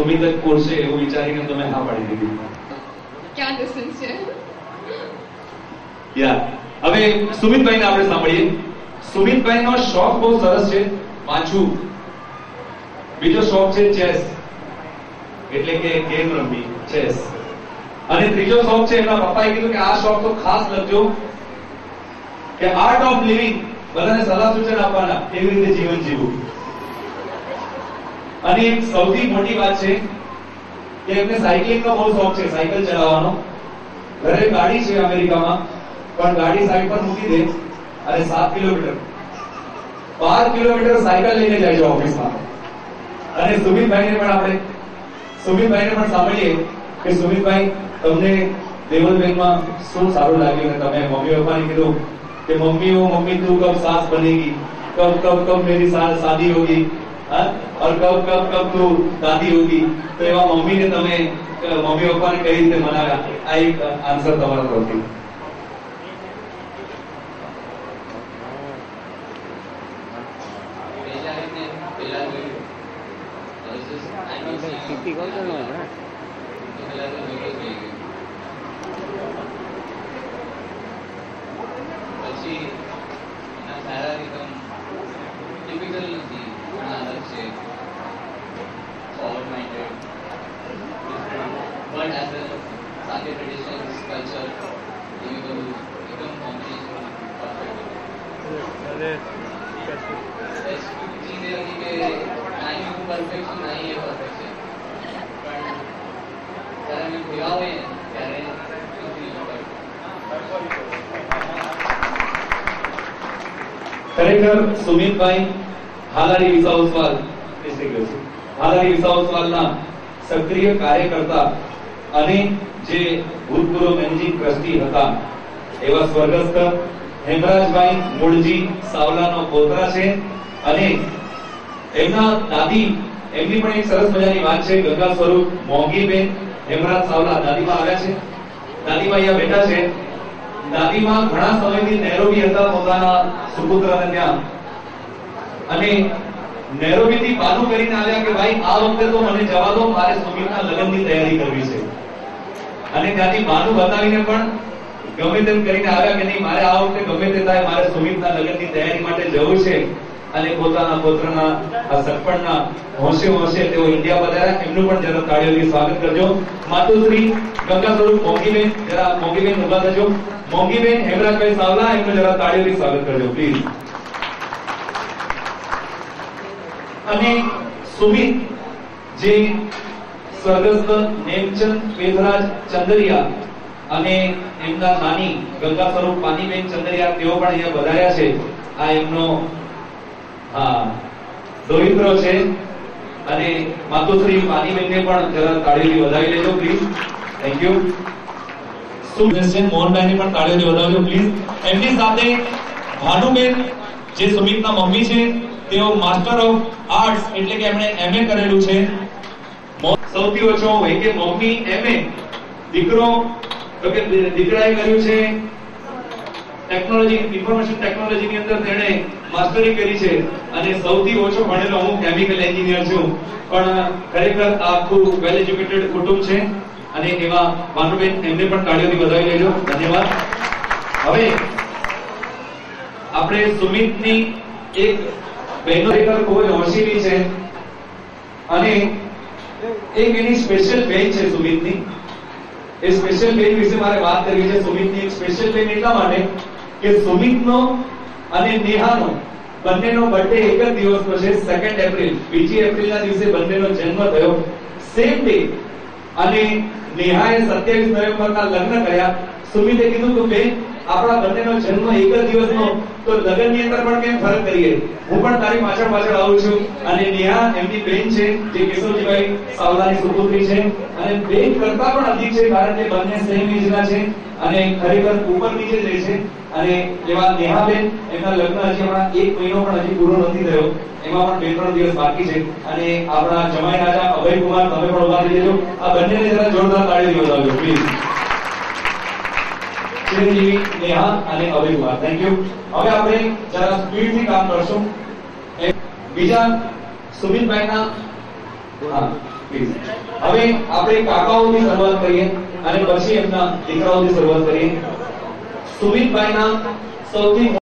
સુમિત જ પોરશે એવું વિચારીને તમે હા પાડી દીધી. ક્યાં ડિસ્ટન્સ છે? યા હવે સુમિતભાઈને આપણે સાંભળીએ. સુમિતભાઈનો શોખ બહુ સરસ છે, વાંચવું. બીજો શોખ છે ચેસ, એટલે કે ગેમ રમવી, ચેસ. અને ત્રીજો શોખ છે, એમના પપ્પાએ કીધું કે આ શોખ તો ખાસ લખજો કે આર્ટ ઓફ લિવિંગ, બધાને સલાહ સૂચન આપવાના કેવી રીતે જીવન જીવવું. અને એક સૌથી મોટી વાત છે કે એમને સાયકલિંગનો બહુ શોખ છે, સાયકલ ચલાવવાનો. ઘરે ગાડી છે અમેરિકામાં, પણ ગાડી સાઈડ પર મૂકી દે અને 7 કિલોમીટર 12 કિલોમીટર સાયકલ લઈને જાય છે ઓફિસમાં. અને સુમિતભાઈને પણ સાંભળીએ કે સુમિતભાઈ, તમને દેવલબેનમાં શું સારું લાગ્યું ને તમે મમ્મી પપ્પાને કીધું कि मम्मी तू कब सास बनेगी, कब मेरी सास शादी होगी, और कब तू दादी होगी. तो एवा मम्मी ने તમે મમ્મી પપ્પાને કઈ રીતે મનાવ્યા, આ એક આન્સર તમારા તરફથી. But as a Sake traditions, culture, become competition perfect. Best चीज ये होगी कि नहीं हूँ perfection, नहीं है perfection. But जरा मैं भिगा हुए हैं, क्या ખરેખર સુમિતભાઈ હાલારી વિસાવસવાલ હાલારી વિસાવસવાલના સક્રિય કાર્યકર્તા અને જે ભૂતપૂર્વ મેનેજિંગ ટ્રસ્ટી હતા એવા સ્વર્ગસ્થ હેમરાજભાઈ મૂળજી સાવલાનો પોતરા છે. અને એમના દાદી, એમની પણ એક સરસ મજાની વાત છે. ગંગા સ્વરૂપ મોંઘીબેન હેમરાજ સાવલા દાદીમાં આવ્યા છે. દાદીમાં અહીંયા બેઠા છે. દાદીમાં ઘણા સમયથી નેરોબી હતા પોતાના સુપુત્રને ત્યાં, અને નેરોબી થી બાનું કરીને આવ્યા કે ભાઈ આ વખતે તો મને જવા દો, મારે સુમિતના લગ્નની તૈયારી કરવી છે. અને ત્યાંથી બાનું બતાવીને પણ ગમે તેમ કરીને આવ્યા કે નહીં, મારે આ વખતે ગમે તે થાય, મારે સુમિતના લગ્નની તૈયારી માટે જવું છે. અને પોતાના પુત્રના આ સગપણના હોંશે તેઓ ઇન્ડિયા પધાર્યા. એમનું પણ જરા તાળીઓથી સ્વાગત કરજો. માતુશ્રી ગંગા સ્વરૂપ મોંઘીબેન, જરા મોંઘીબેન ઉભા થજો. મોંઘીબેન હેમરાજભાઈ સાવલા, એમનું જરા તાળીઓથી સ્વાગત કરજો પ્લીઝ. અને સુમિત જે સ્વર્ગસ્થ નેમચંદ પેથરાજ ચંદરિયા અને એમના નાની ગંગા સ્વરૂપ પાનીબેન ચંદરિયા, તેઓ પણ અહીંયા પધાર્યા છે. આ એમનો દોહિત્રો છે. અને માતુશ્રી પાનીબેનને પણ જરા તાળીઓથી વધાવી લેજો પ્લીઝ. Thank you. મોહનભાઈને પણ તાળીઓથી વધાવજો પ્લીઝ. એમની સાથે ભાનુબેન જે સુમિતના મમ્મી છે, તેઓ માસ્ટર ઓફ આર્ટ્સ, એટલે કે એમણે એમએ કરેલું છે. સૌથી ઓછો હોય કે મમ્મી એમએ, દીકરો તો કે દીકરાએ કર્યું છે ટેકનોલોજી, ઇન્ફોર્મેશન ટેકનોલોજી ની અંદર તેણે માસ્ટરી કરી છે. અને સૌથી ઓછો ભણેલો હું કેમિકલ એન્જિનિયર છું. પણ ખરેખર આખું વેલ એજ્યુકેટેડ કુટુંબ છે. અને એવા ભાનુબેન, એમને પણ તાળીઓથી વધાવી લેજો. ધન્યવાદ. હવે આપણે સુમિતની એક બહેનો ખરેખર ખૂબ જ હોશિયારી છે. અને એક એની સ્પેશિયલ બેન છે સુમિતની. એ સ્પેશિયલ બેન વિશે મારે વાત કરવી છે. સુમિતની એક સ્પેશિયલ બેન એટલા માટે કે સુમિતનો અને નેહાનો બંનેનો બર્થડે એક જ દિવસનો છે, 2 એપ્રિલ. 2 એપ્રિલના દિવસે બંનેનો જન્મ થયો, સેમ ડે. અને નેહાએ 27 નવેમ્બરના લગ્ન કર્યા. સુમિતે કીધું કે બેન, આપણા બંનેનો જન્મ એક જ દિવસનો, તો લગ્નની અંદર પણ કેમ ફરક કરીએ, હું પણ તારી પાછળ આવું છું. અને નેહા એમની બેન છે, જે કેશવજીભાઈ સાવલાની સુપુત્રી છે. અને બેન કરતા પણ અધિક છે, કારણ કે બંને સેમ એજના છે અને ખરેખર ઉપર નીચે જાય છે. અને એવા નેહાબેન, એમના લગ્ન હજી હમણાં 1 મહિનો પણ હજી પૂરો નથી થયો, એમાં પણ 2-3 દિવસ બાકી છે. અને આપણા જમાઈ રાજા અભયકુમાર, તમે પણ ઉભા થઈ જજો. આ બંનેને જરા જોરદાર તાળીથી વધાવજો પ્લીઝ. ચિરંજીવી નેહા અને અભયકુમાર, થેન્ક યુ. હવે આપણે જરા સ્પીડથી કામ કરશું. બીજા સુમિતભાઈના પ્લીઝ. હવે આપણે કાકાઓથી શરૂઆત કરીએ અને પછી એમના દીકરાઓથી શરૂઆત કરીએ. સુમિતભાઈના સૌથી